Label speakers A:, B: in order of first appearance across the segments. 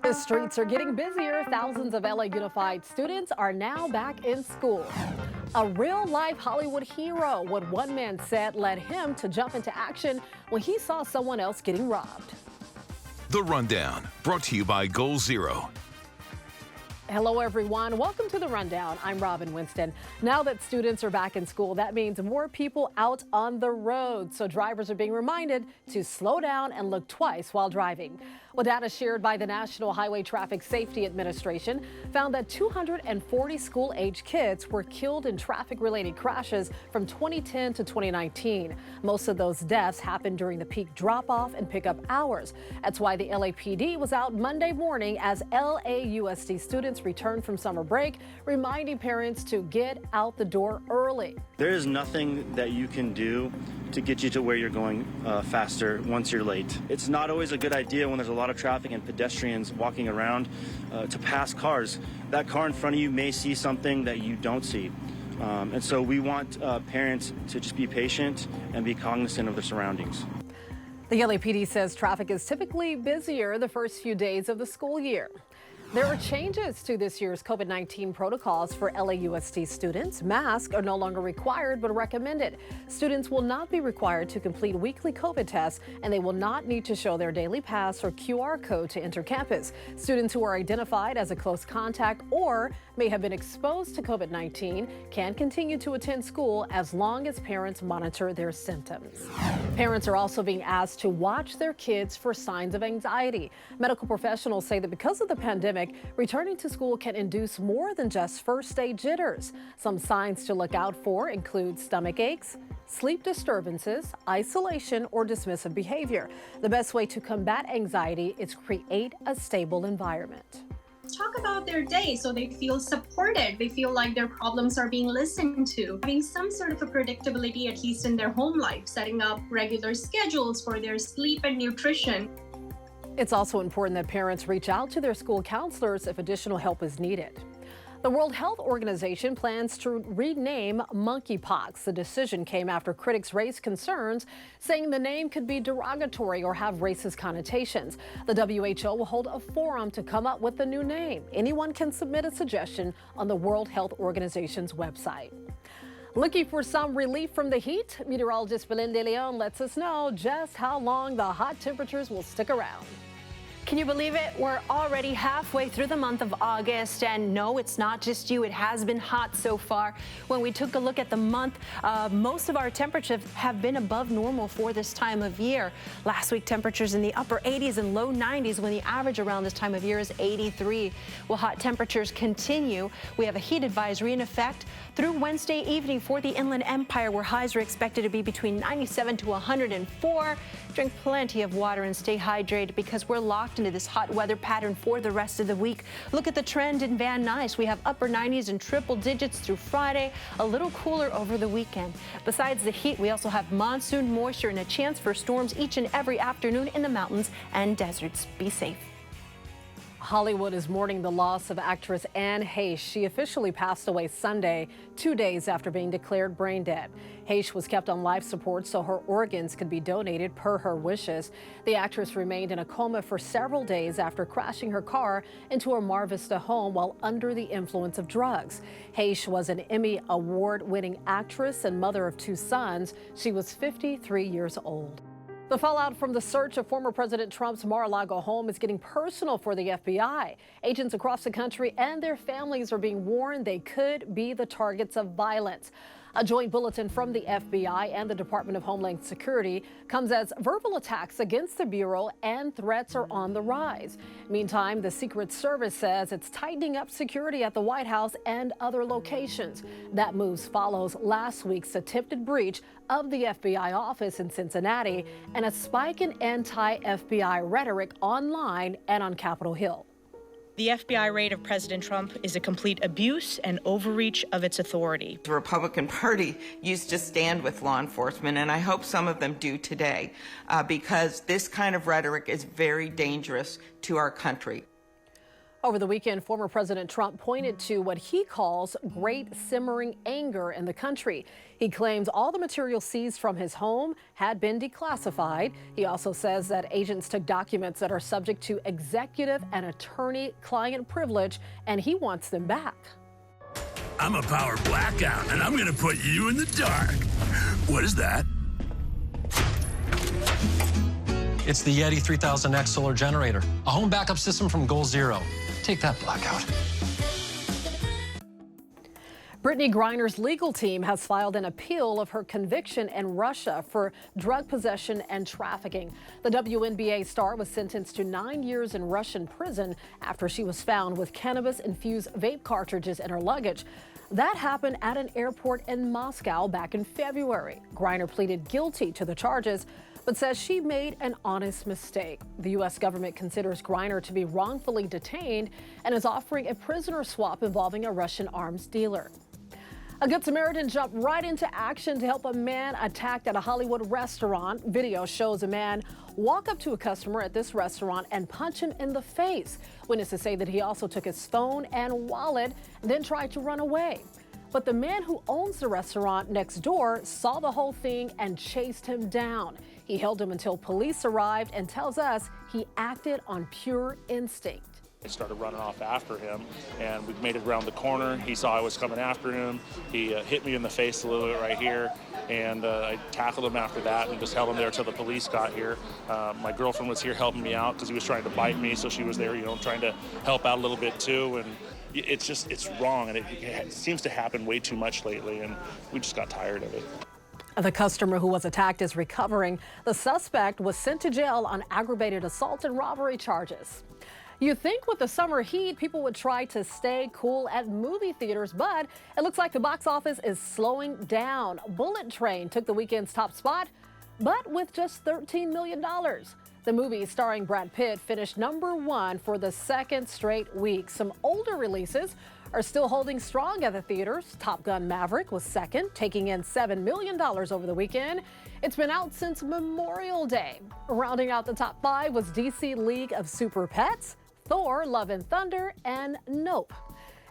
A: The streets are getting busier. Thousands of LA Unified students are now back in school. A real-life Hollywood hero, what one man said led him to jump into action when he saw someone else getting robbed.
B: The Rundown, brought to you by Goal Zero.
A: Hello, everyone. Welcome to The Rundown. I'm Robin Winston. Now that students are back in school, that means more people out on the road. So drivers are being reminded to slow down and look twice while driving. Well, data shared by the National Highway Traffic Safety Administration found that 240 school-age kids were killed in traffic-related crashes from 2010 to 2019. Most of those deaths happened during the peak drop-off and pickup hours. That's why the LAPD was out Monday morning as LAUSD students returned from summer break, reminding parents to get out the door early.
C: There is nothing that you can do to get you to where you're going faster once you're late. It's not always a good idea when there's a lot of traffic and pedestrians walking around to pass cars. That car in front of you may see something that you don't see. And so we want parents to just be patient and be cognizant of their surroundings.
A: The LAPD says traffic is typically busier the first few days of the school year. There are changes to this year's COVID-19 protocols for LAUSD students. Masks are no longer required but recommended. Students will not be required to complete weekly COVID tests, and they will not need to show their daily pass or QR code to enter campus. Students who are identified as a close contact or may have been exposed to COVID-19 can continue to attend school as long as parents monitor their symptoms. Parents are also being asked to watch their kids for signs of anxiety. Medical professionals say that because of the pandemic, returning to school can induce more than just first-day jitters. Some signs to look out for include stomach aches, sleep disturbances, isolation, or dismissive behavior. The best way to combat anxiety is create a stable environment.
D: Talk about their day so they feel supported. They feel like their problems are being listened to. Having some sort of a predictability, at least in their home life, setting up regular schedules for their sleep and nutrition.
A: It's also important that parents reach out to their school counselors if additional help is needed. The World Health Organization plans to rename monkeypox. The decision came after critics raised concerns, saying the name could be derogatory or have racist connotations. The WHO will hold a forum to come up with the new name. Anyone can submit a suggestion on the World Health Organization's website. Looking for some relief from the heat? Meteorologist Belen de Leon lets us know just how long the hot temperatures will stick around.
E: Can you believe it? We're already halfway through the month of August, and no, it's not just you. It has been hot so far. When we took a look at the month, most of our temperatures have been above normal for this time of year. Last week, temperatures in the upper 80s and low 90s when the average around this time of year is 83. Well, hot temperatures continue. We have a heat advisory in effect through Wednesday evening for the Inland Empire, where highs are expected to be between 97 to 104. Drink plenty of water and stay hydrated because we're locked into this hot weather pattern for the rest of the week. Look at the trend in Van Nuys. We have upper 90s and triple digits through Friday, a little cooler over the weekend. Besides the heat, we also have monsoon moisture and a chance for storms each and every afternoon in the mountains and deserts. Be safe.
A: Hollywood is mourning the loss of actress Anne Heche. She officially passed away Sunday, 2 days after being declared brain dead. Heche was kept on life support so her organs could be donated per her wishes. The actress remained in a coma for several days after crashing her car into a Mar Vista home while under the influence of drugs. Heche was an Emmy Award-winning actress and mother of 2 sons. She was 53 years old. The fallout from the search of former President Trump's Mar-a-Lago home is getting personal for the FBI. Agents across the country and their families are being warned they could be the targets of violence. A joint bulletin from the FBI and the Department of Homeland Security comes as verbal attacks against the Bureau and threats are on the rise. Meantime, the Secret Service says it's tightening up security at the White House and other locations. That move follows last week's attempted breach of the FBI office in Cincinnati and a spike in anti-FBI rhetoric online and on Capitol Hill.
F: The FBI raid of President Trump is a complete abuse and overreach of its authority.
G: The Republican Party used to stand with law enforcement, and I hope some of them do today, because this kind of rhetoric is very dangerous to our country.
A: Over the weekend, former President Trump pointed to what he calls great simmering anger in the country. He claims all the material seized from his home had been declassified. He also says that agents took documents that are subject to executive and attorney-client privilege, and he wants them back.
H: I'm a power blackout, and I'm going to put you in the dark. What is that?
I: It's the Yeti 3000X solar generator, a home backup system from Goal Zero. Take that blackout.
A: Brittany Griner's legal team has filed an appeal of her conviction in Russia for drug possession and trafficking. The WNBA star was sentenced to 9 years in Russian prison after she was found with cannabis-infused vape cartridges in her luggage. That happened at an airport in Moscow back in February. Griner pleaded guilty to the charges, but says she made an honest mistake. The U.S. government considers Griner to be wrongfully detained and is offering a prisoner swap involving a Russian arms dealer. A Good Samaritan jumped right into action to help a man attacked at a Hollywood restaurant. Video shows a man walk up to a customer at this restaurant and punch him in the face. Witnesses say that he also took his phone and wallet, then tried to run away. But the man who owns the restaurant next door saw the whole thing and chased him down. He held him until police arrived and tells us he acted on pure instinct.
J: I started running off after him, and we made it around the corner. He saw I was coming after him. He hit me in the face a little bit right here, and I tackled him after that and just held him there until the police got here. My girlfriend was here helping me out because he was trying to bite me, so she was there, trying to help out a little bit too. And it's wrong, and it seems to happen way too much lately, and we just got tired of it.
A: The customer who was attacked is recovering. The suspect was sent to jail on aggravated assault and robbery charges. You think with the summer heat, people would try to stay cool at movie theaters, but it looks like the box office is slowing down. Bullet Train took the weekend's top spot, but with just $13 million. The movie starring Brad Pitt finished #1 for the second straight week. Some older releases are still holding strong at the theaters. Top Gun Maverick was second, taking in $7 million over the weekend. It's been out since Memorial Day. Rounding out the top 5 was DC League of Super Pets, Thor, Love and Thunder, and Nope.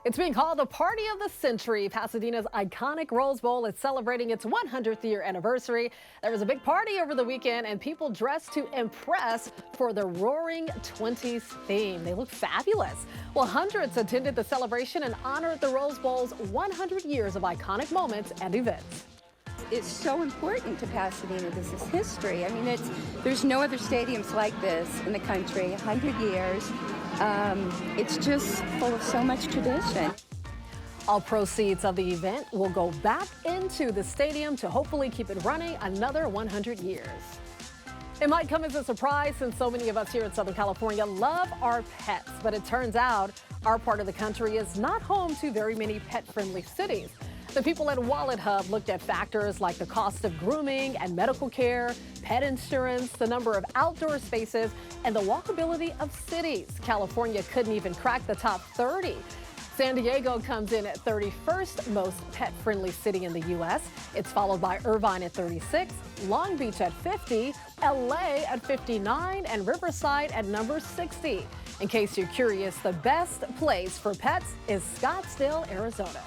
A: It's being called the party of the century. Pasadena's iconic Rose Bowl is celebrating its 100th year anniversary. There was a big party over the weekend and people dressed to impress for the Roaring '20s theme. They look fabulous. Well, hundreds attended the celebration and honored the Rose Bowl's 100 years of iconic moments and events.
K: It's so important to Pasadena. This is history. I mean, there's no other stadiums like this in the country. 100 years. It's just full of so much tradition.
A: All proceeds of the event will go back into the stadium to hopefully keep it running another 100 years. It might come as a surprise since so many of us here in Southern California love our pets, but it turns out our part of the country is not home to very many pet-friendly cities. The people at Wallet Hub looked at factors like the cost of grooming and medical care, pet insurance, the number of outdoor spaces, and the walkability of cities. California couldn't even crack the top 30. San Diego comes in at 31st most pet-friendly city in the U.S. It's followed by Irvine at 36, Long Beach at 50, LA at 59, and Riverside at number 60. In case you're curious, the best place for pets is Scottsdale, Arizona.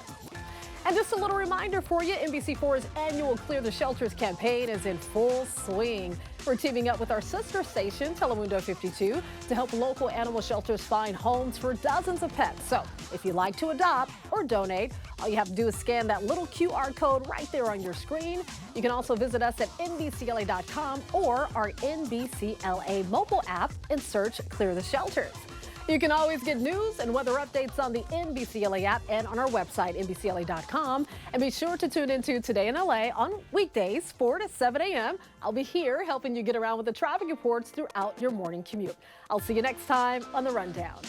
A: And just a little reminder for you, NBC4's annual Clear the Shelters campaign is in full swing. We're teaming up with our sister station, Telemundo 52, to help local animal shelters find homes for dozens of pets. So if you'd like to adopt or donate, all you have to do is scan that little QR code right there on your screen. You can also visit us at NBCLA.com or our NBCLA mobile app and search Clear the Shelters. You can always get news and weather updates on the NBCLA app and on our website, NBCLA.com. And be sure to tune into Today in LA on weekdays, 4 to 7 a.m. I'll be here helping you get around with the traffic reports throughout your morning commute. I'll see you next time on The Rundown.